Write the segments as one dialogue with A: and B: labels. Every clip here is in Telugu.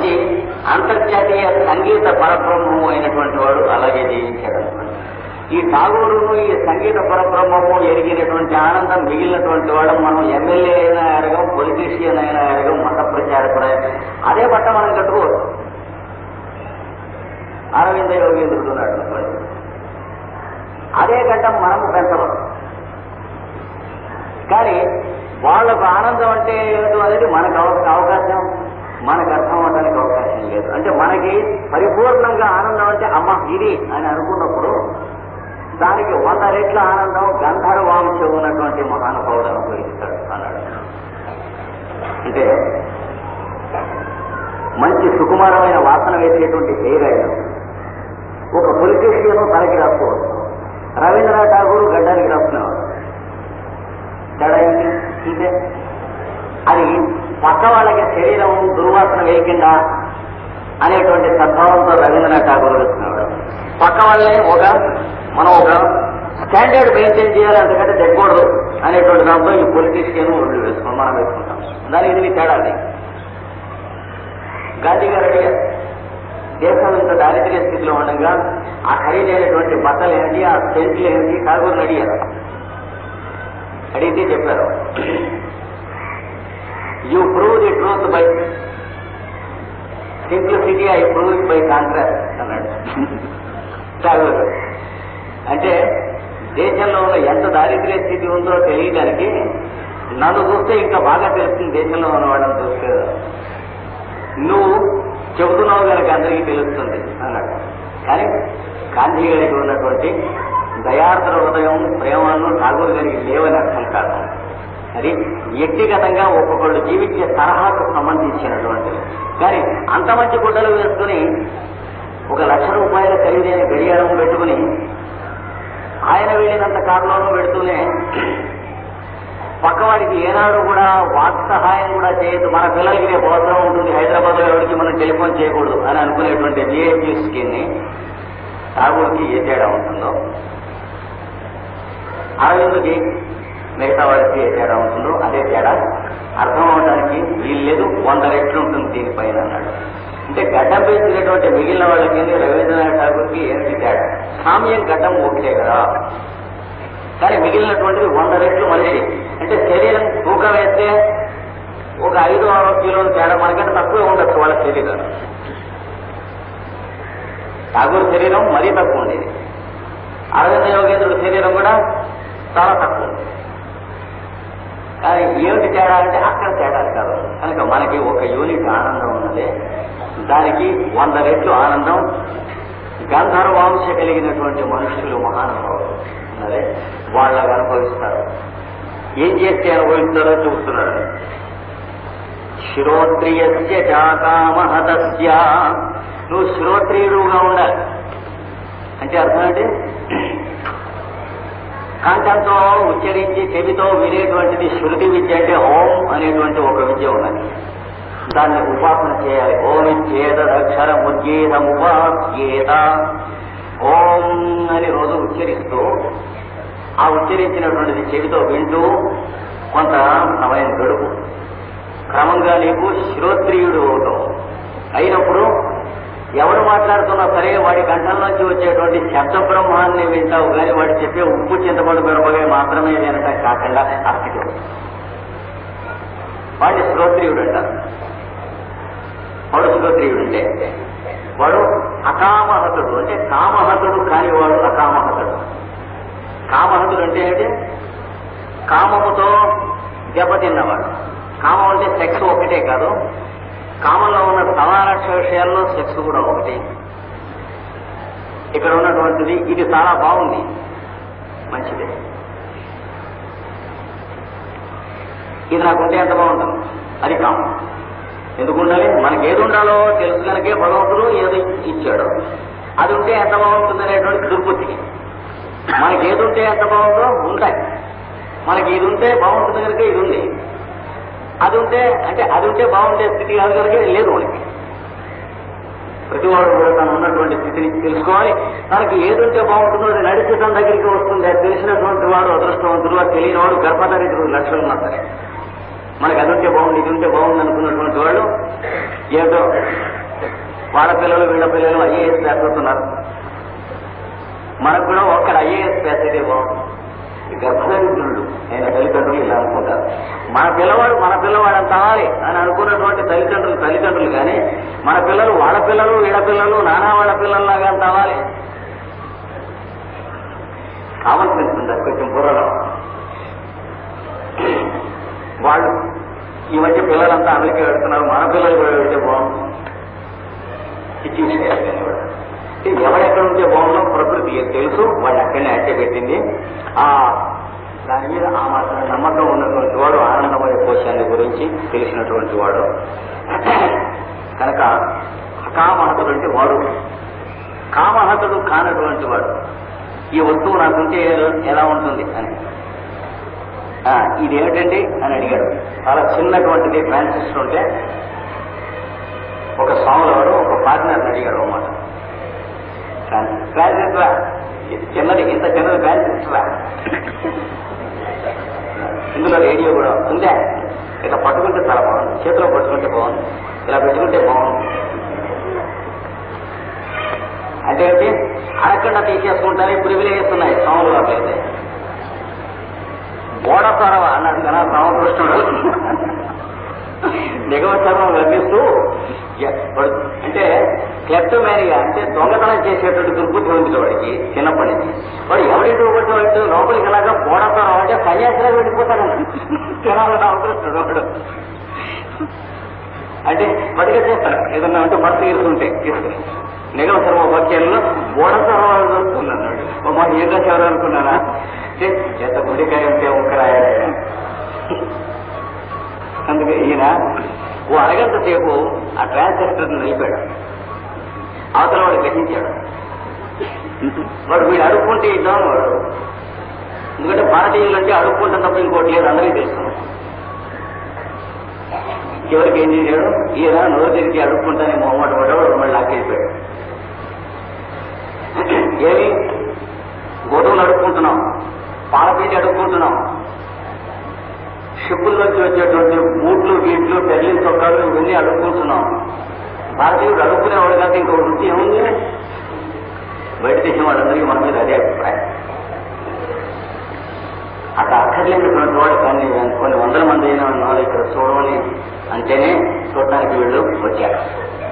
A: మంచి అంతర్జాతీయ సంగీత పరబ్రహ్మము అయినటువంటి వాడు అలాగే జీవించాడు అనమాట. ఈ ఠాగూరును ఈ సంగీత పరబ్రహ్మము ఎరిగినటువంటి ఆనందం మిగిలినటువంటి వాడు మనం ఎమ్మెల్యే అయినా ఎరగం, పొలిటీషియన్ అయినా ఎరగం, మత ప్రచారకుడు అదే బట్ట మనం కట్టుకోవచ్చు. అరవింద యోగేంద్రుడు ఉన్నాడు అనుకోండి, అదే గడ్డం మనము పెంచవచ్చు. కానీ వాళ్ళకు ఆనందం అంటే ఏమిటో అనేది మనకు అవకాశం, మనకు అర్థం అవడానికి అవకాశం లేదు. అంటే మనకి పరిపూర్ణంగా ఆనందం అంటే అమ్మ ఇది అని అనుకున్నప్పుడు దానికి 100 రెట్ల ఆనందం గంధర్వాంశం ఉన్నటువంటి మహానుభావుడు అనుభవిస్తాడు అన్నాడు. అంటే మంచి సుకుమారమైన వాసన వేసేటువంటి హెయిర్ ఆయిల్ ఒక పొలిటీషియన్ తనకి రాసుకోవచ్చు, రవీంద్రనాథ్ ఠాగూర్ గడ్డానికి రాసుకునేవాడు. తేడా ఏంటి ఇంతే. అది పక్క వాళ్ళకి శరీరం దుర్వాసన వేయకుండా అనేటువంటి సద్భావంతో రవీంద్రనాథ్ ఠాగూర్ వేసుకునేవాడు. పక్క వాళ్ళని మనం ఒక స్టాండర్డ్ మెయింటైన్ చేయాలి, అంతకంటే తెగకూడదు అనేటువంటి దాంతో ఈ పొలిటీషియన్ ఒళ్ళు వేసుకుని మనం వేసుకుంటాం. దానికి ఇది తేడా. గాంధీ గారు అడిగారు, దేశం ఇంత దారిద్ర్య స్థితిలో ఉండగా ఆ ఖరీదైనటువంటి బట్టలు ఏంటి, ఆ సెంట్లు ఏంటి, ఠాగూర్ని అడిగారు. అడిగితే చెప్పారు, you prove the truth by simplicity, I prove it by contrast అన్నాడు ఠాగూర్. అంటే దేశంలో ఉన్న ఎంత దారిద్ర్య స్థితి ఉందో తెలియడానికి నన్ను చూస్తే ఇంకా బాగా తెలుస్తుంది, దేశంలో ఉన్నవాళ్ళని చూస్తే నువ్వు చెబుతున్నావు కనుక అందరికీ తెలుస్తుంది అన్నాడు. కానీ గాంధీ గారికి ఉన్నటువంటి దయార్ద్ర హృదయం, ప్రేమను ఠాగూర్ గారికి లేవని అర్థం కాదు. అది వ్యక్తిగతంగా ఒక్కొక్కళ్ళు జీవించే తరహాకు సంబంధించినటువంటిది. కానీ అంత మంచి గుడ్డలు వేసుకుని 1,00,000 రూపాయల ఖరీదైన గడియారం పెట్టుకుని ఆయన వెళ్ళినంత కారులోనూ పెడుతూనే పక్కవాడికి ఏనాడు కూడా వాక్ సహాయం కూడా చేయొద్దు, మన పిల్లలకి రేపు అవసరం ఉంటుంది, హైదరాబాద్లో ఎవరికి మనం టెలిఫోన్ చేయకూడదు అని అనుకునేటువంటి విఐపీ స్కీమ్ని ఠాగూర్కి ఏ తేడా ఉంటుందో, అరవింద్కి మిగతా వాడికి ఏ తేడా ఉంటుందో అదే తేడా అర్థం అవడానికి వీలు లేదు. 100 రెట్లు ఉంటుంది దీనిపైన అన్నాడు. అంటే గడ్డం పెంచినటువంటి మిగిలిన వాళ్ళకి రవీంద్రనాథ్ ఠాగూర్కి ఏంటి తేడా? సామ్యం గడ్డం ఒకటే కదా, కానీ మిగిలినటువంటిది 100 రెట్లు మనిషి. అంటే శరీరం తూకం వేస్తే ఒక 5-6 కిలోల తేడా మనకంటే తక్కువే ఉండొచ్చు వాళ్ళ శరీరం. ఠాగూర్ శరీరం మరీ తక్కువ ఉండేది, అరవింద యోగేంద్రుడి శరీరం కూడా చాలా తక్కువ. కానీ ఏమిటి తేడా అంటే అక్కడ తేడాలు కాదు. కనుక మనకి 1 యూనిట్ ఆనందం ఉన్నది, దానికి 100 రెట్లు ఆనందం గంధర్వాంశ కలిగినటువంటి మనుషులు మహానుభావులు ఉన్నదే వాళ్ళగా అనుభవిస్తారు. ఏం చేస్తే అనుభవిస్తారో చూస్తున్నాడు. శ్రోత్రియస్య చాకామహతస్య, నువ్వు శ్రోత్రియుడుగా ఉండాలి. అంటే అర్థం ఏంటి? కంఠంతో ఉచ్చరించి చెవితో వినేటువంటిది శృతి విద్య. అంటే ఓం అనేటువంటి ఒక విద్య ఉన్నది, దాన్ని ఉపాసన చేయాలి. ఓమిచ్చేదక్షరముద్గేతముపాస్యేత, ఓం అని రోజు ఉచ్చరిస్తూ ఆ ఉచ్చరించినటువంటిది చెవితో వింటూ కొంత సమయం గడుపు. క్రమంగా నీకు శ్రోత్రియుడు అవుతావు. అయినప్పుడు ఎవరు మాట్లాడుతున్నా సరే వాడి కంఠంలోంచి వచ్చేటువంటి శబ్ద బ్రహ్మాన్ని వింటావు, కానీ వాడు చెప్పే ఉప్పు చింతపండు మిరపగా మాత్రమే వినటం కాకుండా అస్థితి వాడిని శ్రోత్రియుడు అంటారు. వాడు శ్రోత్రియుడు అంటే వాడు అకామహతుడు, అంటే కామహతుడు కాని వాడు అకామహతుడు. కామహతుడు అంటే ఏంటి? కామముతో దెబ్బతిన్నవాడు. కామం అంటే సెక్స్ ఒకటే కాదు, కామంలో ఉన్న సమాలక్ష విషయాల్లో సెక్స్ కూడా ఒకటి. ఇక్కడ ఉన్నటువంటిది ఇది చాలా బాగుంది, మంచిదే, ఇది నాకుంటే ఎంత బాగుంటుంది, అది కామం. ఎందుకు ఉండాలి? మనకి ఏది ఉండాలో తెలుసు కనుకే భగవంతుడు ఏది ఇచ్చాడు. అది ఉంటే ఎంత బాగుంటుంది అనేటువంటి దుర్బుద్ధి. మనకి ఏది ఉంటే ఎంత బాగుందో ఉంటాయి. మనకి ఇది ఉంటే బాగుంటుంది కనుక ఇది ఉంది, అది ఉంటే అంటే అది ఉంటే బాగుండే స్థితి కాదు కనుక లేదు మనకి. ప్రతివాడు కూడా తను ఉన్నటువంటి స్థితిని తెలుసుకోవాలి. తనకి ఏదుంటే బాగుంటుందో అది నడిచడం దగ్గరికి వస్తుంది. అది తెలిసినటువంటి వాడు అదృష్టవంతుడు, అది తెలియని వాడు గర్భధారితుడు లక్షలు ఉన్నా సరే. మనకి అది ఉంటే బాగుంది, ఇది ఉంటే బాగుంది అనుకున్నటువంటి వాళ్ళు ఏదో వాళ్ళ పిల్లలు వీళ్ళ పిల్లలు ఐఏఎస్ పాస్ అవుతున్నారు. మనకు కూడా ఒక్కడ ఐఏఎస్ పాస్ అయితే బాగుంది. గర్భదరిద్రుడు ఆయన తల్లిదండ్రులు ఇలా అనుకుంటారు. మన పిల్లవాడు అంత అవ్వాలి అని అనుకున్నటువంటి తల్లిదండ్రులు కానీ మన పిల్లలు వాళ్ళ పిల్లలు వీళ్ళ పిల్లలు నానా వాళ్ళ పిల్లల్లాగా అంత అవ్వాలి. కావాల్సింది కొంచెం బుర్రలో. వాళ్ళు ఈ మధ్య పిల్లలంతా అమెరికా వెళ్తున్నారు, మన పిల్లలు కూడా వెళ్తే బాగుంది. ఎవడెక్కడ ఉంటే బాగుందో ప్రకృతి తెలుసు, వాళ్ళు అక్కడనే అట్టే పెట్టింది. దాని మీద ఆ మాత్రం నమ్మకం ఉన్నటువంటి వాడు ఆనందమయ కోశాన్ని గురించి తెలిసినటువంటి వాడు కనుక అకామహతుడు అంటే వాడు. కామహతుడు కానటువంటి వాడు ఈ వస్తువు నాకుంటే ఎలా ఉంటుంది అని. ఇదేమిటండి అని అడిగాడు. చాలా చిన్నటువంటిది ట్రాన్సిస్టర్ ఉంటే ఒక స్వాముల వాడు ఒక పార్ట్నర్ని అడిగాడు అన్నమాట. ట్రాన్సిస్టరా చిన్నది, ఇంత చిన్నది ట్రాన్సిస్టరా, ఇందులో రేడియో కూడా ఉందా, ఇట్లా పట్టుకుంటే చాలా బాగుంది, చేతిలో పట్టుకుంటే బాగుంది, ఇలా పెట్టుకుంటే బాగుంది అంటే ఏంటి అడగకుండా తీసేసుకుంటారు. ప్రివిలేజెస్ ఉన్నాయి స్వాములు వారు అయితే. బోడతరవ అన్నాడు కదా రామకృష్ణుడు. నిగమచర్మం వర్ణిస్తూ అంటే క్లెప్టోమేనియా అంటే దొంగతనం చేసేటువంటి దుర్బుద్ధి ఉంది వాడికి చిన్నప్పటి నుంచి. వాడు ఎవరింటి ఒకటి లోపలికి ఎలాగా బోడతరం అంటే సన్యాసిగా వెళ్ళిపోతాడు రామకృష్ణుడు. వాడు అంటే బతిగా చేస్తాడు ఏదన్నా అంటే భర్త తీసుకుంటే తీసుకుని నిగమ సర్వ వాక్యాలలో బోడతరం దొరుకుతున్నాడు. మాకు ఏదో ఎవరు అనుకున్నానా ఎంత గుడికాయ ఉంటే ఒకరాయ. అందుకే ఈయన ఓ అరగంట సేపు ఆ ట్రాన్సిస్టర్ అయిపోయాడు. అవతల వాడు గ్రహించాడు. వాడు వీడు అడుక్కుంటే ఇద్దాం వాడు. ఎందుకంటే భారతీయులు అంటే అడుక్కుంటే తప్ప ఇంకోటి లేదు, అందరికీ తెలుసు. చివరికి ఏం చేశాడు, ఈయన నోరు తిరిగి అడుక్కుంటానే మొహమాట పడ్డాడు. మళ్ళీ లాక్కెళ్ళిపోయాడు. ఏమి గోధుమలు అడుక్కుంటున్నాం, పాలపీటి అడుక్కుంటున్నాం, షిప్పుల్లోంచి వచ్చేటువంటి బూట్లు గీట్లు బెర్లిన్ చొక్కాలు ఇవన్నీ అడుక్కుంటున్నాం. భారతీయుడు అడుక్కునేవాడు కాక ఇంకో వృత్తి ఏముంది? బయట దేశం వాళ్ళందరికీ మన మీద అదే అభిప్రాయం. అక్కడ అక్కర్లేనటువంటి వాడు కొన్ని వందల మంది అయినా వాళ్ళు ఇక్కడ చూడమని అంటేనే చూడటానికి వీళ్ళు వచ్చారు.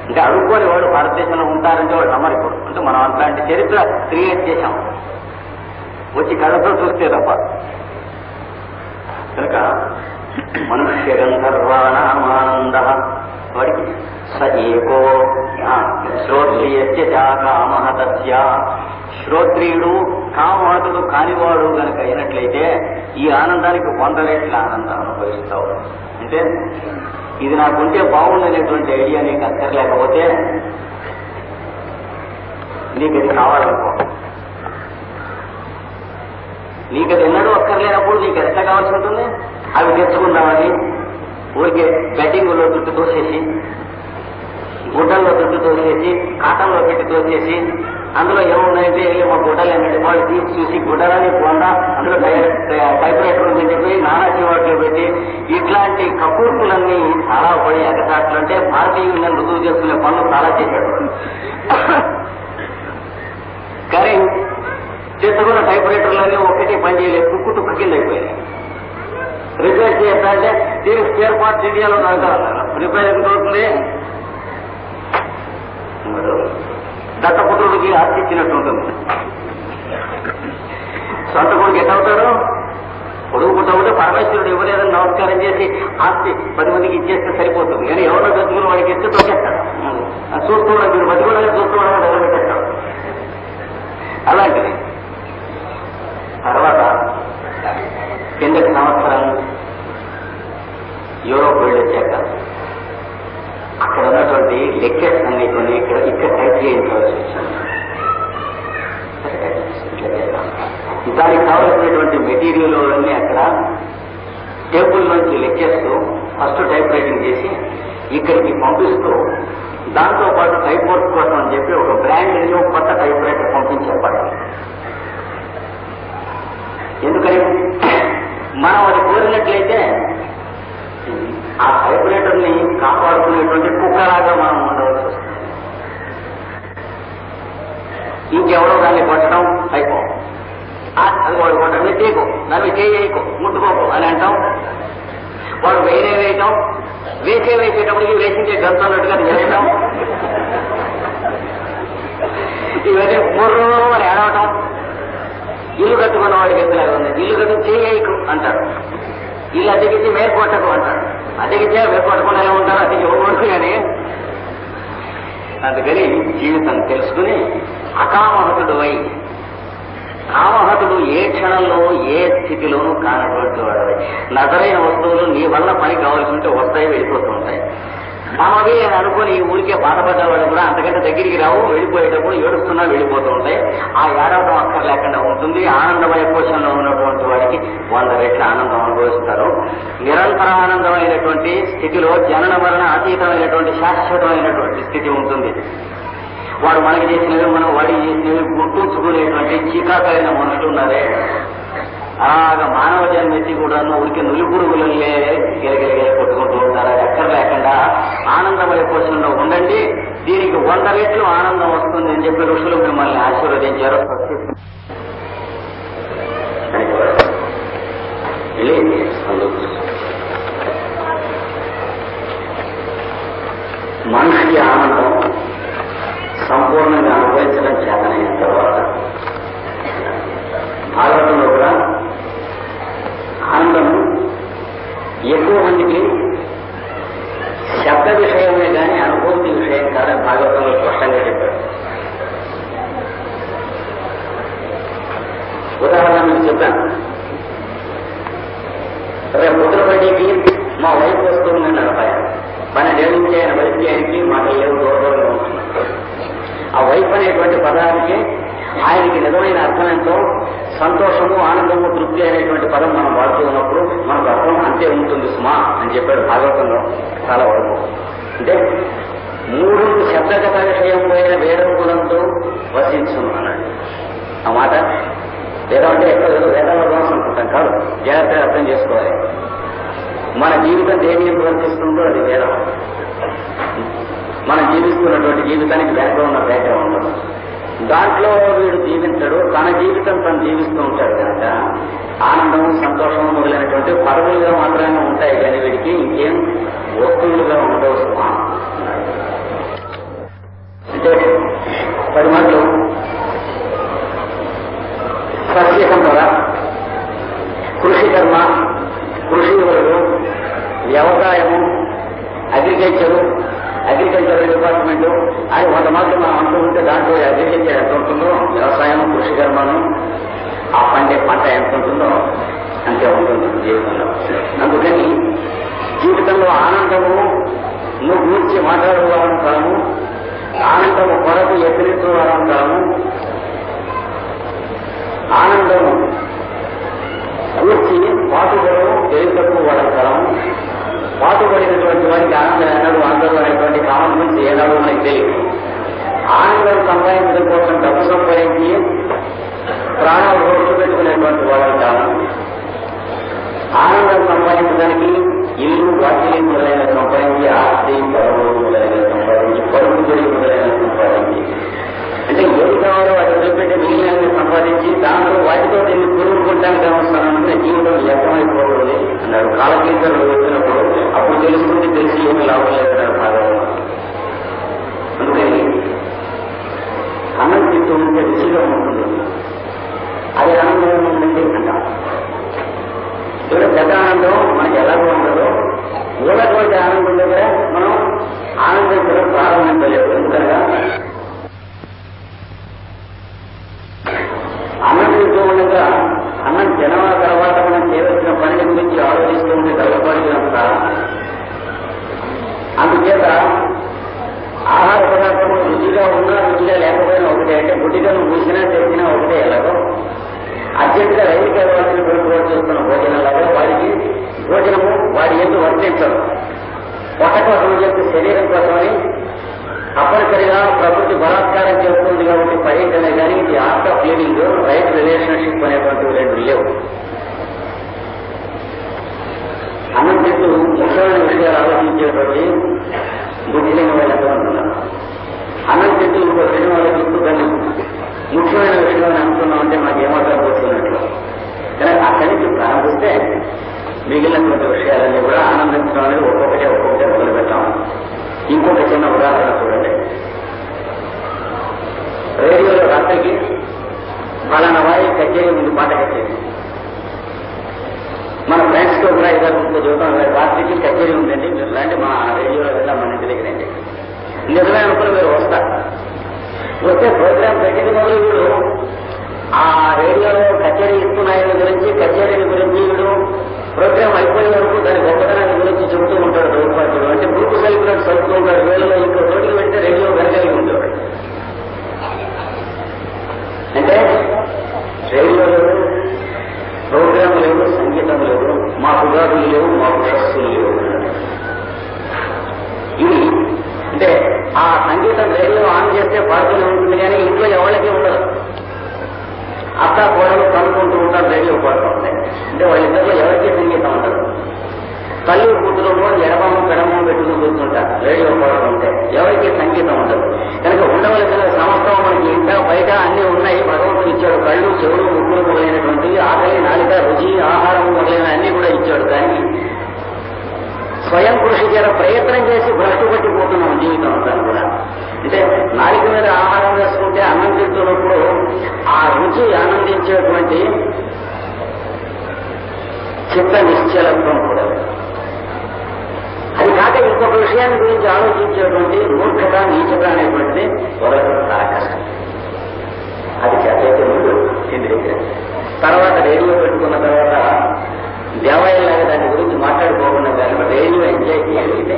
A: అంటే అడుక్కోని వాడు భారతదేశంలో ఉంటారంటే వాళ్ళు నమ్మరు. ఇప్పుడు అంటే మనం అట్లాంటి చరిత్ర క్రియేట్ చేశాం వచ్చి కళ్ళతో చూస్తే తప్ప. కనుక మనుష్యగంధర్వాణామానంద వాడికి సజీవో శ్రోత్రియస్య కామహతస్య. శ్రోత్రియుడు కామహతుడు కానివాడు కనుక అయినట్లయితే ఈ ఆనందానికి 100 రెట్ల ఆనందం అనుభవిస్తావు. అంటే ఇది నాకుంటే బాగుందనేటువంటి ఐడియా నీకు అక్కర్లేకపోతే నీకు అది కావాలనుకో. నీకు అది ఎన్నడూ అక్కర్లేనప్పుడు నీకు ఎంత కావాల్సి ఉంటుంది? అవి తెచ్చుకుందామని ఊరికే బెడ్డింగులో దుడ్డు తోసేసి, గుడ్డల్లో దుడ్డు తోసేసి, కాటంలో పెట్టి తోసేసి, అందులో ఏమున్నాయంటే మా గుడ్డలు అన్నాడు వాళ్ళు తీసి చూసి గుడ్డలని పోండా అందులో టైప్ రైటర్ ఉందని చెప్పి నానా చివాట్లు పెట్టి ఇట్లాంటి కపూర్పులన్నీ చాలా పడి అగసాట్లు. అంటే భారతీయులను రుజువు చేసుకునే పనులు చాలా చేశాడు. కానీ చేసుకున్న టైప్ రైటర్లన్నీ ఒకటి పని చేయలేదు, తుక్కు కింద అయిపోయాయి. రిపేర్ చేస్తారంటే దీని స్పేర్ పార్ట్స్ ఇండియాలో దొరకాలన్నారు. రిపేర్ ఎందుకు అవుతుంది? దత్తపుత్రుడికి ఆస్తి ఇచ్చినట్టు ఉంటుంది. సొంత కొడుకు ఎట్టవుతాడు? కొడుకు పుట్టవుతే పరమేశ్వరుడు ఇవ్వలేదని నమస్కారం చేసి ఆస్తి 10 మందికి ఇచ్చేస్తే సరిపోతుంది. కానీ ఎవరో బతుకుని వాడికి ఇస్తే తొక్కేస్తాడు. చూస్తున్నాడు, మీరు బతుకుని చూస్తున్నాడు, నిలబెట్టేస్తాడు. అలాంటిది. తర్వాత కిందటి సంవత్సరం యూరోప్ వెళ్ళొచ్చాక అక్కడ ఉన్నటువంటి లెక్చర్స్ అన్ని కొన్ని ఇక్కడ టైప్ చేయించవలసి వచ్చింది. దానికి కావలసినటువంటి మెటీరియల్ అన్నీ అక్కడ టేబుల్ నుంచి లెక్చర్స్ ఫస్ట్ టైప్ రైటింగ్ చేసి ఇక్కడికి పంపిస్తూ దాంతో పాటు టైప్ వర్క్ కోసం అని చెప్పి ఒక బ్రాండ్ న్యూ కొత్త టైప్ రైటర్ పంపించేపాడు. ఎందుకని మనం అది కోరినట్లయితే ఆ టైప్ రైటర్ ని కాపాడుకునేటువంటి కుక్కలాగా మనం ఉండవలసి వస్తుంది. దాన్ని చేయకు ముట్టుకోకు అని అంటాం. వాడు వేయటం వేసేటప్పటికి వేసించే గంతున్నట్టుగా చేస్తాం. ఇవన్నీ ముర్రో అని ఏడవటం. ఇల్లు కట్టుకున్న వాడికి ఎత్తులాగా ఉంది. ఇల్లు కట్టుకు చేయకు అంటాడు. ఇల్లు అద్దెకిచ్చి మేల్కొట్టకు అంటాడు. అద్దెకిచ్చే మేల్కొట్టకుండా ఎలా ఉంటారు? అద్దెకి ఇవ్వకూడదు అని. అందుకని జీవితం తెలుసుకుని అకామహతుడు అయి, కామహతుడు ఏ క్షణంలో ఏ స్థితిలోనూ కానటువంటి వాడు. నజరైన వస్తువులు నీ వల్ల పని కావాల్సి ఉంటే వస్తాయి, వెళ్ళిపోతూ ఉంటాయి. మామవి అని అనుకుని ఊరికే బాధపడ్డవాడు కూడా అంతకంటే దగ్గరికి రావు. వెళ్ళిపోయేటప్పుడు ఏడుస్తున్నా వెళ్ళిపోతూ ఉంటాయి. ఆ ఏడవడం అక్కర్లేకుండా ఉంటుంది. ఆనందమయ కోశంలో ఉన్నటువంటి వాడికి 100 రెట్ల ఆనందం అనుభవిస్తారు. నిరంతర ఆనందమైనటువంటి స్థితిలో జనన మరణ అతీతమైనటువంటి శాశ్వతమైనటువంటి స్థితి ఉంటుంది. వాడు మనకి చేసినవి మనం వాడికి చేసినవి గుర్తుంచుకునేటువంటి చీకాకైన మనుషులు ఉన్నారే, అలాగా మానవ జన్మెత్తి కూడా ఊరికి నులిపురుగులే గిరగిరగిర కొట్టుకుంటూ ఉంటారు. అది ఎక్కడ లేకుండా ఆనందమయ కోశంలో ఉండండి. దీనికి 100 రెట్లు ఆనందం వస్తుంది అని చెప్పి ఋషులు మిమ్మల్ని ఆశీర్వదించారు. మనిషికి ఆనందం సంపూర్ణంగా అనుభవించడం చేతనైన తర్వాత భారతంలో కూడా ఆనందం ఎక్కువ మందికి శబ్ద విషయమే కానీ అనుభూతి విషయం కాదని భాగవతంలో స్పష్టంగా చెప్పారు. ఉదాహరణ మీకు చెప్పాను. రేపు పుత్రపల్లికి మా వైఫ్ వస్తుంది నడపాలి. 12 ఏళ్ళ నుంచి ఆయన వైఫ్ ఆయనకి మాకు ఏదో దూరంగా ఉంటున్నారు. ఆ వైఫ్ అనేటువంటి పదానికి ఆయనకి నిజమైన అర్థం ఎంతో సంతోషము, ఆనందము, తృప్తి అనేటువంటి పదం మనం వాడుతూ ఉన్నప్పుడు మనకు అర్థం అంతే ఉంటుంది సుమా అని చెప్పాడు భాగవతంలో చాలా వరకు. అంటే 3 శబ్దగత విషయం పోయిన వేదములంతో వసించును అన్నాడు. ఆ మాట వేదం అంటే ఎక్కడ వేదాల దోషం అనుకుంటాం కాదు, జాగ్రత్తగా అర్థం చేసుకోవాలి. మన జీవితం దేని వర్తిస్తుందో అది వేదం. మనం జీవిస్తున్నటువంటి జీవితానికి వెనక ఉన్న బ్యాక్గ్రౌండ్ ఉంటుంది. దాంట్లో వీడు జీవించడు, తన జీవితం తను జీవిస్తూ ఉంటాడు కనుక ఆనందము, సంతోషము మొదలైనటువంటి పదవులుగా మాత్రమే ఉంటాయి కానీ వీడికి ఇంకేం వస్తువులుగా ఉండవు సుమా. అంటే 10 మాటలు సస్యసంపద, కృషి కర్మ, కృషి వరకు, వ్యవసాయము, అగ్రికల్చర్ డిపార్ట్మెంట్ అని 100 మాటలు మనం అంటూ ఉంటే దాంట్లో అగ్రికల్చర్ ఎంత ఉంటుందో, వ్యవసాయం, కృషి కర్మను, ఆ పంట ఎంత ఉంటుందో అంతే ఉంటుంది జీవితంలో. అందుకని జీవితంలో ఆనందము నువ్వు గురించి మాట్లాడుకోవాలని కాము, ఆనందము కొరకు ఎత్తిరించుకోవాలని కాము, ఆనందము కూర్చి పాటుబడు తెలుగు వాళ్ళని కాము, పాటుపడినటువంటి వారికి ఆనందం ఎన్నడూ అందరూ అనేటువంటి కామన్ గురించి ఏనాడు మనకి తెలియదు. ఆనందం సంపాదించడం కోసం డబ్బు సంపాదించి ప్రాణాలు రోడ్డు పెట్టుకునేటువంటి వాళ్ళని కాదు. ఆనందం సంపాదించడానికి ఇల్లు, వాకిలి మొదలైన సంపాదించి, ఆస్తి, పరువు మొదలైన సంపాదించి, పరుగు గురి మొదలైన సంపాదించి, అంటే ఏది కావాలో వాటి వదిలిపెట్టి మిగిలిన సంపాదించి దాంట్లో వాటితో దీన్ని పురుగుకుంటానికి కావస్తానంటే జీవితం వ్యర్థమైపోతుంది అన్నాడు. కాలకీర్తనలు వచ్చినప్పుడు అప్పుడు తెలుసుకుంటే తెలిసి ఏమి లాభం లేదన్నాడు భాగవతం. అందుకని అన్నం తింటూ ఉంటే రుచిగా ఉంటుంది, అది ఆనందంగా ఉందండి అంటాం. ఇక్కడ పెద్ద ఆనందం మనకి ఎలాగో ఉండదో మూలటువంటి ఆనందం దగ్గర మనం ఆనందించడం ప్రారంభించలేదు. ఎందుకనగా అన్నం తింటూ ఉండగా అన్నం జనవన తర్వాత మనం చేయవలసిన పని గురించి ఆలోచిస్తూ ఉంటే డబ్బుపడినంత. అందుచేత ఆహార పదార్థము రుచిగా ఉన్నా రుచిగా లేకపోయినా ఒకటే. అంటే గుడ్డిగా నువ్వు మూసినా తెచ్చినా ఒకటే. ఎలాగో అర్జెంటుగా రైలుకి వెళ్ళాల్సిన రోజు చేస్తున్న భోజనంలాగా వాడికి భోజనము వాడి ఎందుకు వర్తించదు. పొట్ట కోసం చెప్పి శరీరం కోసమని తప్పనిసరిగా ప్రకృతి బలాత్కారం చేస్తుంది కాబట్టి పర్యటన కానీ ఇది art of living, right relationship అనేటువంటివి 2 లేవు. అన్నం తింటూ ముఖ్యమైన విషయాలు ఆలోచించేటువంటి బుద్ధిలేని వాళ్ళు ఎంతమంటున్నారు. అన్నం తింటూ ఇంకో సినిమాలో చూస్తూ దాన్ని ముఖ్యమైన విషయాన్ని అనుకున్నామంటే మాకు ఏమాత్రం పోతున్నట్లు. కానీ ఆ కనిపి మిగిలినటువంటి విషయాలన్నీ కూడా ఆనందించడం అనేది ఒక్కొక్కటే మొదలు పెట్టాం. ఇంకొక చిన్న ఉదాహరణ చూడండి. రేడియోలో రాత్రికి ఫలానా వారి కచేరీ ఉంది, పాట కచేరీ. మన ఫ్రెండ్స్ తో కూడా ఇద్దరు చూద్దాం, రాత్రికి కచేరీ ఉందండి, మీరు రండి మా రేడియోలో వెళ్దాం, మన ఇంటి దగ్గర అండి. నిజమే అనుకుని మీరు వస్తారు. వస్తే ప్రోగ్రాం పెట్టిన మొదలు వీడు ఆ రేడియోలో కచేరీ ఇస్తున్నాయని గురించి, కచేరీని గురించి వీడు ప్రోగ్రాం అయిపోయే వరకు దాని గొప్పతనాన్ని గురించి చెబుతూ ఉంటాడు. రూపాయలు అంటే గ్రూప్ సెలబ్రేట్ చదువుతూ ఉంటాడు. వేళలో ఇంకో రోడ్డుకి వెళ్తే రేడియో వెనకలిగి ఉండేవాడు. అంటే రేడియోలో ప్రోగ్రాం లేవు, సంగీతం లేవు, మా పుగాదులు లేవు, మా ఉషస్సులు లేవు. ఇవి అంటే ఆ సంగీతం రేడియో ఆన్ చేస్తే పాడుతూనే ఉంటుంది, కానీ ఇంట్లో ఎవరికి ఉండదు. అత్త కోడలు కనుక్కుంటూ ఉంటారు, రేడియో పాడుతూ ఉంటాయి. అంటే వాళ్ళిద్దరిలో ఎవరికీ సంగీతం ఉండదు. తల్లి కూతురు కూడా ఎడమము పెడమము పెట్టుకుని కూర్చుంటారు రేడియో పాడుతూ ఉంటే, ఎవరికి సంగీతం ఉండదు. కనుక ఉండవలసిన సంవత్సరం మనకి ఇంట బయట అన్ని ఉన్నాయి. భగవంతుడు ఇచ్చాడు, కళ్ళు, చెవులు, ముక్కులు మొదలైనటువంటివి, ఆకలి, నాలిక, రుచి, ఆహారం మొదలైన అన్ని కూడా ఇచ్చాడు. కానీ స్వయం కృషి చేత ప్రయత్నం చేసి భ్రష్టు పట్టిపోతున్నాం జీవితం అంతా కూడా. అంటే నాలిక మీద ఆహారం వేసుకుంటే అన్నం తింటున్నప్పుడు ఆ రుచి ఆనందించేటువంటి చిత్త నిశ్చలత్వం కూడా. అది కాక ఇంకొక విషయాన్ని గురించి ఆలోచించేటువంటి మూర్ఖత, నీచత అనేటువంటిది వదలడం చాలా కష్టం. అది చేతైతే ముందు ఇంటి దగ్గర, తర్వాత రేడియో పెట్టుకున్న తర్వాత దేవాలయంలాగా దాని గురించి మాట్లాడుకోకుండా కానీ రేడియో ఎంజాయ్ చేయగలిగితే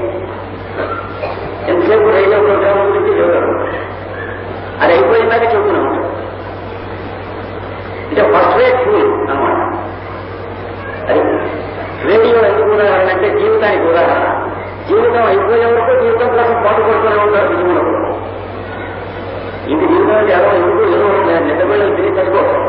A: ఎంతసేపు రేడియో ప్రోగ్రామ్ గురించి చూడరు. అది అయిపోయిందాక చెప్పుకునే ఉంటాడు. అంటే ఫస్ట్ రేట్ ఫూల్ అన్నమాట. అది రేడియో ఎందుకు ఉదాహరణ అంటే జీవితానికి ఉదాహరణ. జీవితం అయిపోయే వరకు జీవితం కోసం పాటు పడుతూనే ఉంటారు జీవనంలో. ఇంక జీవితం ఎలా ఎందుకు ఏదో నిజమైన తిరిగి చచ్చిపోతాం.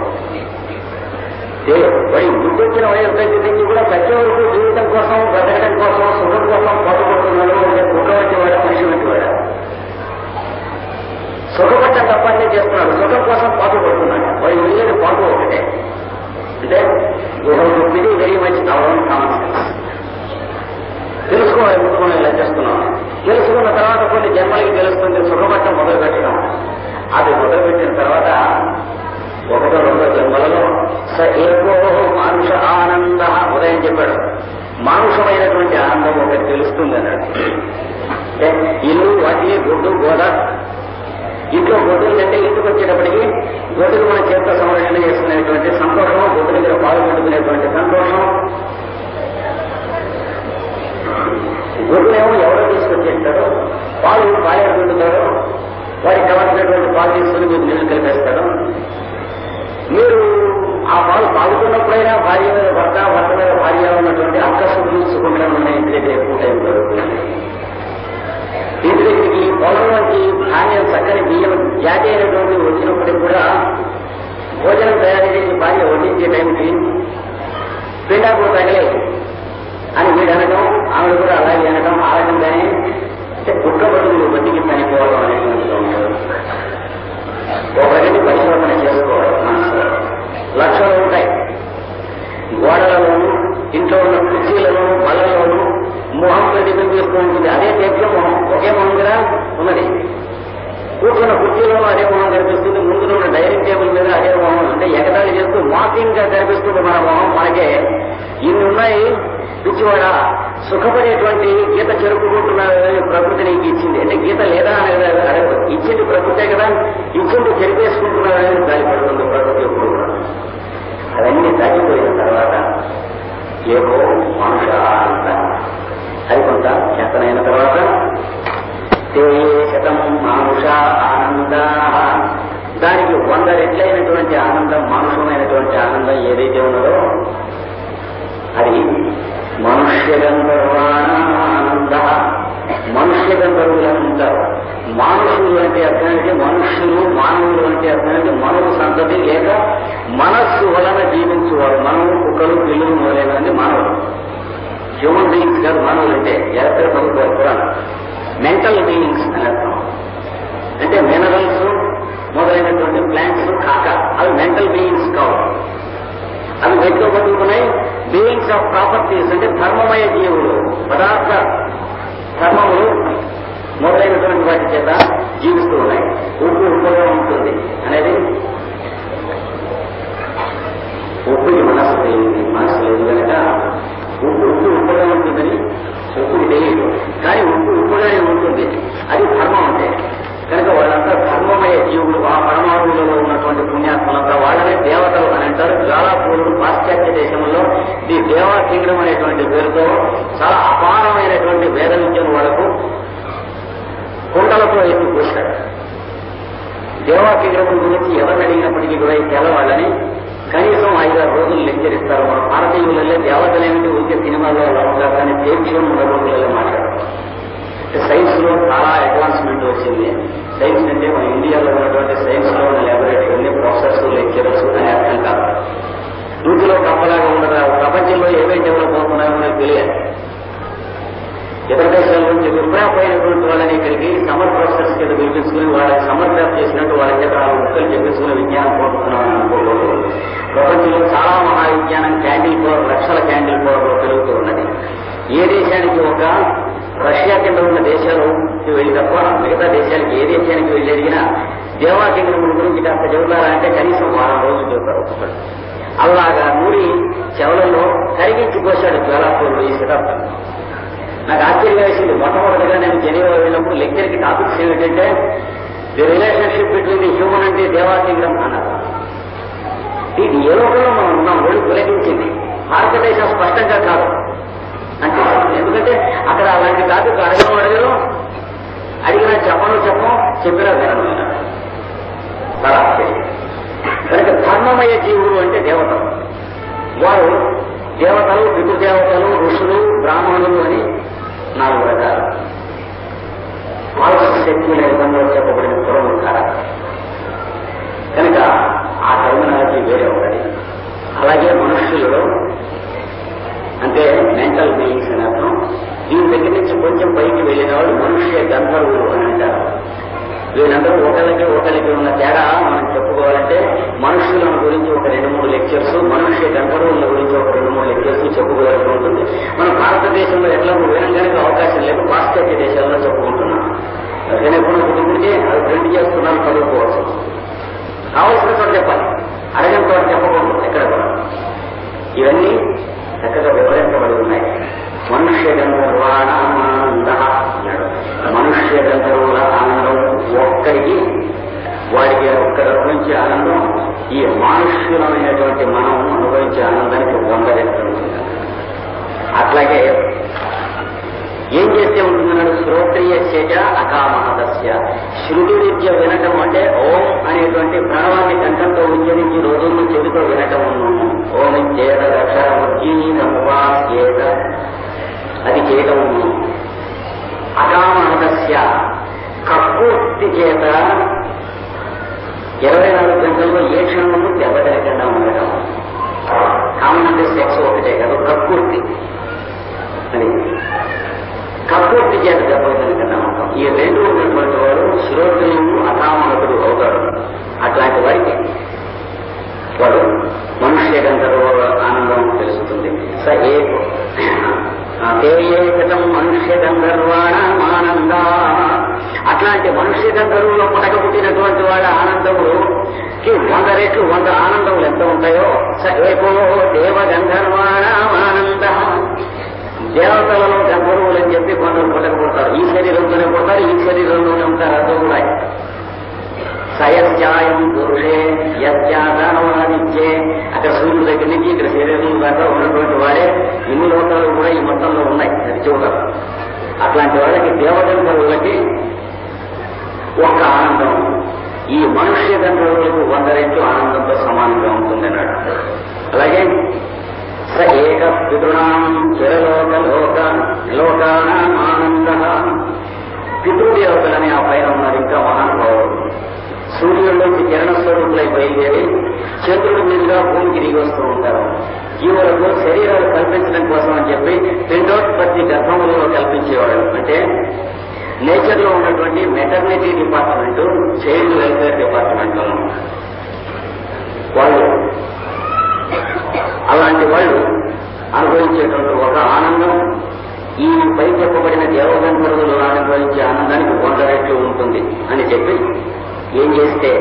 A: గుర్తొచ్చిన వయసు దగ్గర కూడా ప్రతి వరకు జీవితం కోసం, బ్రతకడం కోసం, సుఖం కోసం పాటుపడుతున్నాడు. అంటే కుక్క వంటి వాడ, మనిషి వంటి వాడ. సుఖపట్టం తప్ప అన్నీ చేస్తున్నాడు, సుఖం కోసం పాటుపడుతున్నాడు. వాడి వెళ్ళిన పాటు ఒకటే. అంటే ఇది వెరీ మచ్ అవడం కామన్. తెలుసుకోవాలి ఎందుకు మనం ఇలా చేస్తున్నాం. తెలుసుకున్న తర్వాత కొన్ని జన్మలకి తెలుస్తుంది సుఖపట్టం మొదలు పెట్టడం. అది మొదలుపెట్టిన తర్వాత ఒకటో రెండో జన్మలలో స ఏకో మానుష ఆనంద, ఉదయం చెప్పాడు, మానుషమైనటువంటి ఆనందం ఒకటి తెలుస్తుంది అన్నాడు. ఇల్లు, వాటి, గొడ్డు, గోడ. ఇంట్లో గొడ్డులు అంటే ఇంటికి వచ్చేటప్పటికి గొడ్డులు మన చేత సంరక్షణ చేసుకునేటువంటి సంతోషం, గొడ్డు దగ్గర పాలు పెట్టుకునేటువంటి సంతోషం. గొడ్డునేమో ఎవరో తీసుకొచ్చేస్తాడో, పాలు పాలేరు పిండుతాడో, వారికి కావాల్సినటువంటి పాలు తీసుకుని మీరు నీళ్లు కలిపేస్తాడు. మీరు ఆ పాలు తాగుతున్నప్పుడైనా భార్య మీద భర్త, భర్త మీద భార్య ఉన్నటువంటి అక్కసుకులు, సుఖంగా ఉన్న ఇంటి దగ్గర ఎక్కువ టైం జరుగుతుంది. ఇంటి దగ్గరికి పొలంలోకి ధాన్యం, చక్కని బియ్యం, జాతి అయినటువంటి వచ్చినప్పటికి కూడా భోజనం తయారు చేసి భార్య వడ్డించే టైంకి పిండాకు తగిలే అని వీడు అనడం, ఆమె కూడా అలాగే అనడం. ఆ రకంగానే కుక్క బదులు బతికి చనిపోవడం అనేటువంటి ఉంటారు. ఒకరికి పరిశోధన చేసుకోవడం మనసులో. లక్షలు ఉంటాయి. గోడలలోనూ, ఇంట్లో ఉన్న కుర్చీలలోనూ, బల్లలోనూ మొహం ప్రతిబింబిస్తూ ఉంటుంది. అదే టైప్లో మొహం, ఒకే మొహం కూడా ఉన్నది. కూర్చున్న కుర్చీలోనూ అదే మొహం కనిపిస్తుంది. ముందు ఉన్న డైనింగ్ టేబుల్ మీద అదే మొహం. అంటే ఎగతాళి చేస్తూ మాకింగ్ గా కనిపిస్తుంది మన మొహం. మనకే ఇన్ని ఉన్నాయి. పిచ్చివాడ, సుఖపడేటువంటి గీత చెరుపుకుంటున్నారని ప్రకృతి నీకు ఇచ్చింది. అంటే గీత లేదా అనేది అడగదు, ఇచ్చింది ప్రకృతే కదా, ఇచ్చింది చెరిపేసుకుంటున్నారని దాడిపడుతుంది ప్రకృతి ఎప్పుడు. అవన్నీ దాటిపోయిన తర్వాత ఏవో మనుష అంత అది కొంత చేతనైన తర్వాత తే శతం మానుష ఆనంద, దానికి 100 రెట్లైనటువంటి ఆనందం, మానుషమైనటువంటి ఆనందం ఏదైతే ఉన్నదో అది మనుష్య గంధర్వానంద. మనుష్య గంధర్వులంటారు. మానుషులు అంటే అర్థానికి మనుష్యులు, మానవులు అంటే అర్థానికి మనవు సంతతి లేక మనస్సు వలన జీవించేవారు. మనము, కుక్కలు, పిల్లులు మొదలైనవన్నీ మానవులు. హ్యూమన్ బీయింగ్స్ కాదు మానవులు అంటే. ఎక్కడ పలుకుతారు మెంటల్ బీయింగ్స్ అని అర్థం. అంటే మినరల్స్ మొదలైనటువంటి ప్లాంట్స్ కాక అవి మెంటల్ బీయింగ్స్ కావు. అవి వెట్లో బతుకుతున్నాయి, బీయింగ్స్ ఆఫ్ ప్రాపర్టీస్ అంటే ధర్మమయ జీవులు, పదార్థ ధర్మములు మొదలైనటువంటి వాటి చేత జీవిస్తూ ఉన్నాయి. ఉప్పు ఉప్పుగా ఉంటుంది అనేది ఉప్పుకి మనస్సు తెలియదు, మనస్సు లేదు కనుక ఉప్పు ఉప్పుగా ఉంటుందని ఉప్పుకి తెలియదు. కానీ ఉప్పు ఉప్పుగానే ఉంటుంది, అది ధర్మం అంటే. కనుక వాళ్ళంతా ధర్మమయ జీవులు. ఆ పరమాణువులలో ఉన్నటువంటి పుణ్యాత్మలంతా వాళ్ళనే దేవతలు అని అంటారు. జ్వాలాపూరుడు పాశ్చాత్య దేశంలో ది దేవా కింగ్డమ్ అనేటువంటి పేరుతో చాలా అపారమైనటువంటి వేద విద్యను వాళ్ళకు కుండలతో ఎత్తి పోశాడు. దేవా కింగ్డమ్ గురించి ఎవరిని అడిగినప్పటికీ కూడా తెలవాళ్ళని కనీసం 5-6 రోజులు లెక్చర్ ఇస్తారు. మన భారతీయులలో దేవతలేమిటి ఉంటే సినిమాలో అలా కానీ దేశం 3 రోజులలో మాట్లాడతారు. సైన్స్ లో చాలా అడ్వాన్స్మెంట్ వచ్చింది. సైన్స్ అంటే మన ఇండియాలో ఉన్నటువంటి సైన్స్ లో ఉన్న ల్యాబొరేటరీ అన్ని ప్రొఫెసర్స్ లెక్చరర్స్ అని అర్థం కాదు. నూతిలో కప్పలాగా ఉండదు. ప్రపంచంలో ఏమేమి డెవలప్ అవుతున్నాయో మనకు తెలియదు. ఇతర దేశాల నుంచి విప్రాపోయినటువంటి వాళ్ళని ఇక్కడికి సమర్ ప్రొఫెసర్స్ కింద పిలిపించుకుని వాళ్ళకి సమర్ క్రాఫ్ చేసినట్టు వాళ్ళ చేత ముక్కలు చెప్పించుకుని విజ్ఞానం పోతున్నామని అనుకోకూడదు. ప్రపంచంలో చాలా మహావిజ్ఞానం క్యాండిల్ పవర్, లక్షల క్యాండిల్ పవర్ లో పెరుగుతూ ఉన్నది. ఏ దేశానికి ఒక రష్యా కింద ఉన్న దేశాలకు వెళ్ళి తప్ప మిగతా దేశానికి ఏ దేశానికి వెళ్ళి అడిగినా దేవా కింగ్డమ్ గురించి కాస్త చెబుతారా అంటే కనీసం 1 వారం రోజులు చెబుతారు ఒక్కొక్కడు. అలాగా నూరి చెవులలో కరిగించి పోశాడు జ్వాలాపూరుడు ఈ శతాబ్దం. నాకు ఆశ్చర్యం వేసింది. మొట్టమొదటిగా నేను జెనీవా వెళ్ళినప్పుడు లెక్చర్కి టాపిక్స్ ఏమిటంటే the relationship between the human and the దేవా కింగ్డమ్ అన్నారు. ఇది ఏ లోకంలో మనం ఉన్నాం వెళ్ళి పులకించింది. భారతదేశం స్పష్టంగా కాదు అంటే, ఎందుకంటే అక్కడ అలాంటి టాపిక్ అడగను అడిగినా చెప్పినా వినను. చాలా ఆశ్చర్యం. కనుక ధర్మమయ జీవులు అంటే దేవతలు. వారు దేవతలు, పితృదేవతలు, ఋషులు, బ్రాహ్మణులు అని 4 రకాలు. మానసిక శక్తి విధంగా చెప్పబడిన కులములు కాదు. కనుక ఆ టర్మినాలజీ వేరే ఉన్నది. అలాగే మనుష్యులలో అంటే మెంటల్ బీయింగ్స్ అని అర్థం. దీని దగ్గర నుంచి కొంచెం పైకి వెళ్ళిన వాళ్ళు మనుష్య గంధర్వులు అని అంటారు. వీళ్ళందరూ ఒకరికి ఉన్న తేడా మనం చెప్పుకోవాలంటే మనుషుల గురించి ఒక 2-3 లెక్చర్స్, మనుష్య గంధర్వుల గురించి ఒక 2-3 లెక్చర్స్ చెప్పుకోవాల్సి ఉంటుంది. మనం భారతదేశంలో ఎట్లా వినడానికి అవకాశం లేదు, పాశ్చాత్య దేశాల్లో చెప్పుకుంటున్నాం. ఎప్పుడు కుటుంబించి అది ప్రింట్ చేస్తున్నారు, చదువుకోవచ్చు. కావలసిన చోట చెప్పాలి, అడగని చోట చెప్పకూడదు ఎక్కడ కూడా. ఇవన్నీ చక్కగా వివరించబడి ఉన్నాయి. మనుష్య గంధర్వాణానంద అన్నాడు. మనుష్య గంధర్వుల ఆనందం ఒక్కరికి, వాడికి ఒక్కరి నుంచి ఆనందం ఈ మానుష్యులమైనటువంటి మనం అనుభవించే ఆనందానికి 100 రెట్లు ఉంటుంది. అట్లాగే ఏం చేస్తే ఉంటుందన్నాడు. శ్రోత్రియ శేజ అకామహదస్య. శృతి విద్య వినటం అంటే ఓం అనేటువంటి ప్రణవాన్ని కంఠంతో ఉచ్చరించి రోజుల్లో చెవితో వినటం ఉన్నాము. ఓం చేత అక్షరముద్గీతముపాస్యేత, అది చేయటం. అకామహదస్య కక్కుర్తి చేత 24 గంటల్లో ఏ క్షణము దెబ్బతినకుండా ఉండటం. కామన్ అంటే సెక్స్ ఒకటే కాదు, కక్కుర్తి అని. కక్కుర్తి చేత దెబ్బతినకుండా ఉంటాం. ఈ 2 ఉన్నటువంటి వాడు శ్రోత్రియుడు, అకామహతుడు అవుతాడు. అట్లాంటి వారికి వాడు మనుష్య గంధర్వ ఆనందం తెలుస్తుంది. ఏకటం మనుష్య గంధర్వాణమానంద. అట్లాంటి మనుష్య గంధర్వులో పుటక పుట్టినటువంటి వాడి ఆనందముకి 100 రెట్లు 100 ఆనందములు ఎంత ఉంటాయో ఏకో దేవ గంధర్వాణమానంద. దేవతలలో గంధర్వులు అని చెప్పి కొందరు పుటక పుడతారు. ఈ శరీరంలోనే పుడతారు, ఈ శరీరంలోనే ఉంటారు. అర్థం కూడా సయత్యాయం పురుషే యత్యాదానవాదిత్యే. అక్కడ సూర్యుడి దగ్గర నుంచి ఇక్కడ శరీరం దాకా ఉన్నటువంటి వాడే ఇన్ని లోకాలు కూడా ఈ మొత్తంలో ఉన్నాయి. అది చూడాలి. అట్లాంటి వాళ్ళకి దేవగంధర్వులకి ఒక ఆనందం ఈ మనుష్య గంధర్వులకు 100 రెట్లు ఆనందంతో సమానంగా ఉంటుందన్నాడు. అలాగే స ఏక పితృణాం చిరలోకానాం ఆనంద. పితృదేవతలని ఆ పైన ఉన్నారు ఇంకా మహానుభావులు. సూర్యుడిలోంచి కిరణ స్వరూపులై బయలుదేరి చంద్రుడి మీదుగా భూమికి దిగి వస్తూ ఉంటారు. జీవులకు శరీరాలు కల్పించడం కోసం అని చెప్పి పిండోత్పత్తి గర్భములో కల్పించేవాడు. అంటే నేచర్ లో ఉన్నటువంటి maternity department, child welfare department వాళ్ళు అలాంటి వాళ్ళు
B: అనుభవించేటువంటి ఒక ఆనందం ఈ పై చెప్పబడిన దేవగంధర్వులు అనుభవించే ఆనందానికి 100 రెట్లు ఉంటుంది అని చెప్పి ఏం చేస్తే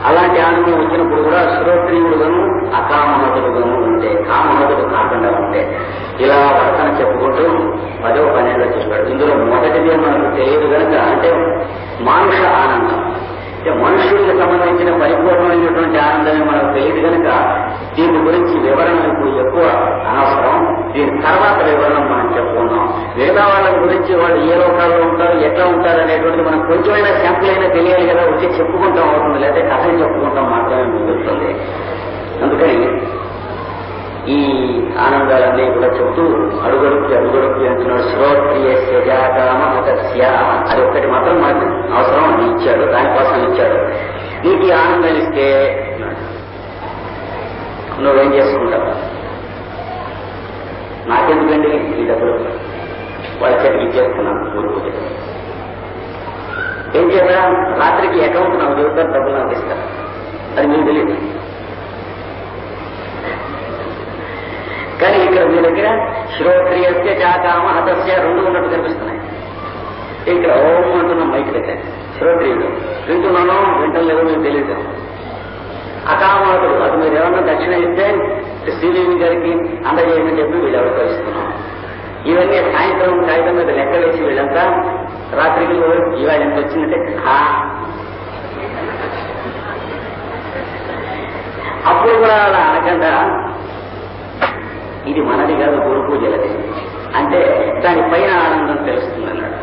B: అలాంటి ఆనందం వచ్చినప్పుడు కూడా శ్రోత్రియుడుగాను అకామహతుడుగాను ఉంటే, కామహతుడు కాకుండా ఉంటే ఇలా వర్తన చెప్పుకుంటూ 10వ 12 చెప్పాడు. ఇందులో మొదటిదే మనకు తెలియదు కనుక, అంటే మానుష ఆనందం, అంటే మనుషులకు సంబంధించిన పరిపూర్ణమైనటువంటి ఆనందమే మనకు తెలియదు కనుక దీని గురించి వివరణ ఇప్పుడు ఎక్కువ అనవసరం. దీని తర్వాత వివరణ మనం చెప్పుకున్నాం. మిగతా వాళ్ళ గురించి వాళ్ళు ఏ లోకాల్లో ఉంటారు, ఎట్లా ఉంటారు అనేటువంటిది మనకు కొంచెమైనా శాంపుల్ అయినా తెలియాలి కదా, వచ్చి చెప్పుకుంటాం అవుతుంది, లేకపోతే కథలు చెప్పుకుంటాం మాత్రమే మిగులుతుంది. అందుకని ఈ ఆనందాలన్నీ కూడా చెప్తూ అడుగడుక్కి అంటున్నాడు. శ్రోత్రియస్య జాకామహతస్య, అది ఒక్కటి మాత్రం మనకు అవసరం అని ఇచ్చాడు, దానికోసం ఇచ్చాడు. నీకు ఈ ఆనందం ఇస్తే నువ్వేం చేసుకుంటావు? నాకెందుకండి ఈ డబ్బులు, వాళ్ళ చేతికి ఇచ్చేస్తున్నాను ఊరుకు. ఏం చేయాలా? రాత్రికి అకౌంట్ నాకు చెబుతారు, డబ్బులు నాకు ఇస్తారు, అది మీకు తెలియదు. కానీ ఇక్కడ మీ దగ్గర శ్రోత్రియస్య జాకామహతస్య 2 ఉన్నట్టు కనిపిస్తున్నాయి. ఇక్కడ ఓం అంటున్నాం మైక్ దగ్గర, శ్రోత్రియుడు వింటున్నాను, వింటలేదో మీకు తెలియదు. అకామహతుడు, అది మీరు ఏమన్నా దక్షిణ ఇస్తే శ్రీదేవి గారికి అందజేయమని చెప్పి వీళ్ళు ఎవరికో ఇస్తున్నాం. ఇవన్నీ సాయంత్రం కాగితం మీద లెక్క వేసి వీళ్ళంతా రాత్రికి ఇవాళ ఎంత వచ్చిందంటే అప్పుడు కూడా అలా అనకుండా ఇది మనది కాదు, గురు పూజలది అంటే దానిపైన ఆనందం తెలుస్తుంది అన్నాడు.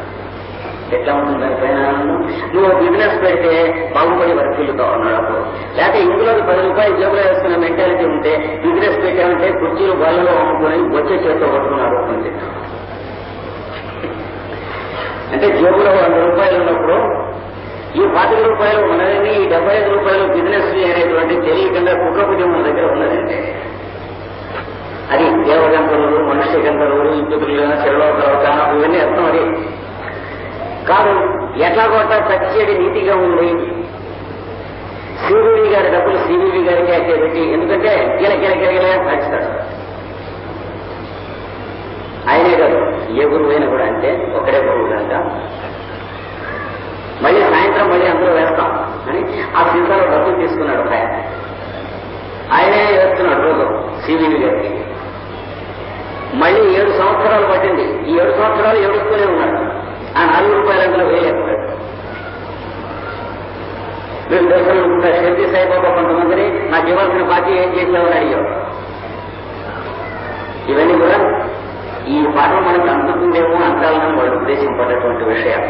B: ఎట్లా ఉంటుంది దానిపైన ఆనందం? నువ్వు బిజినెస్ పెడితే బాగుపడి వర్తిల్లుతావు అన్నాడు. అప్పుడు లేకపోతే ఇందులో 10 రూపాయలు జేబులో వేసుకున్న మెంటాలిటీ ఉంటే బిజినెస్ పెట్టామంటే కుర్చీలు బళ్ళలో అమ్ముకొని వచ్చే చేతితో పట్టుకుని అడుగుతుంది. అంటే జేబులో 100 రూపాయలు ఉన్నప్పుడు ఈ 25 రూపాయలు ఉన్నదని, ఈ 75 రూపాయలు బిజినెస్ అనేటువంటి తెలియకుండా కుక్కపుజం మన దగ్గర ఉన్నదంటే అది దేవగంధర్వులు, మనుష్య గంధర్వులు, ఇంద్రులు, శిరలోకరవకాన ఇవన్నీ అర్థం. అది కాదు, ఎట్లా కొట్టా సత్యడి నీతిగా ఉంది. శ్రీదేవి గారి డబ్బులు శ్రీదేవి గారికి అయితే పెట్టి, ఎందుకంటే గిలగిలగిలగిలే నడుస్తాడు. ఆయనే కాదు, ఏ గురువు అయినా కూడా అంటే ఒక్కడే గురువు కనుక మళ్ళీ సాయంత్రం మళ్ళీ అందరూ వేస్తాం అని ఆ సీసాలో డబ్బులు తీసుకున్నాడు. ఆయనే వేస్తున్నాడు రోజు శ్రీదేవి గారికి. మళ్ళీ 7 సంవత్సరాలు పట్టింది. ఈ 7 సంవత్సరాలు ఏడుస్తూనే ఉన్నాడు. ఆ 4 రూపాయలు అందులో వేయలేకపోయాడు. మేము దర్శనం శక్తి సాయిబాబా కొంతమందిని నాకు ఇవ్వాల్సిన బాకీ ఏం చేసామని అడిగాం. ఇవన్నీ కూడా ఈ పాఠం మనకు అందుతుందేమో అంటాలని వాళ్ళు ఉద్దేశింపేటువంటి విషయాలు.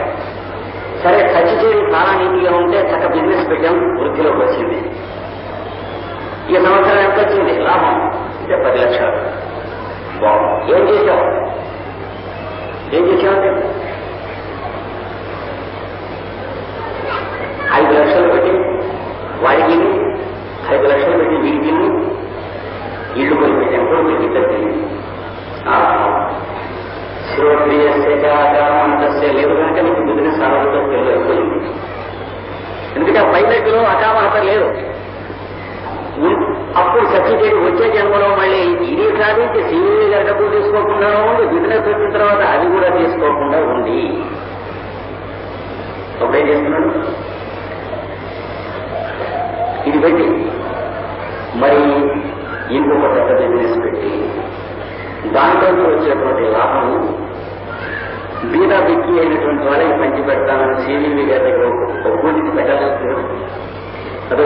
B: సరే, ఖర్చు చేయడం చాలా నీతిగా ఉంటే చక్క బిజినెస్ పెట్టాం, వృద్ధిలోకి వచ్చింది. ఈ సంవత్సరం ఎంత వచ్చింది లాభం అంటే 10 లక్షలు. బాగుంది. ఏం చేశావు? అంటే 5 లక్షలు పెట్టి వాడికి 5 లక్షలు పెట్టి వీడికి ఇల్లు కొని పెట్టాం కూడా మీకు ఇద్దరికి. శ్రోత్రియస్య లేదు కనుక నీకు బిజినెస్ ఆరోగ్యంతో అయిపోయింది. ఎందుకంటే ఆ పైలట్లో అకామహత లేదు. అప్పుడు సర్టిఫికేట్ వచ్చే జన్మలో మళ్ళీ ఇది సాధించి శ్రీదేవి గారి డబ్బులు తీసుకోకుండా ఉండి, బిజినెస్ వచ్చిన తర్వాత అది కూడా తీసుకోకుండా ఉండి అప్పుడేం చేస్తున్నాడు? ఇది పెట్టి మరి ఇంకొక పెద్ద బిజినెస్ పెట్టి దాంట్లో వచ్చేటువంటి లాభం బీదా బిక్కి అయినటువంటి వాళ్ళకి పంచి పెడతానని శ్రీదేవి గారి దగ్గర ఒక కూలికి పెట్టాల్సి అదో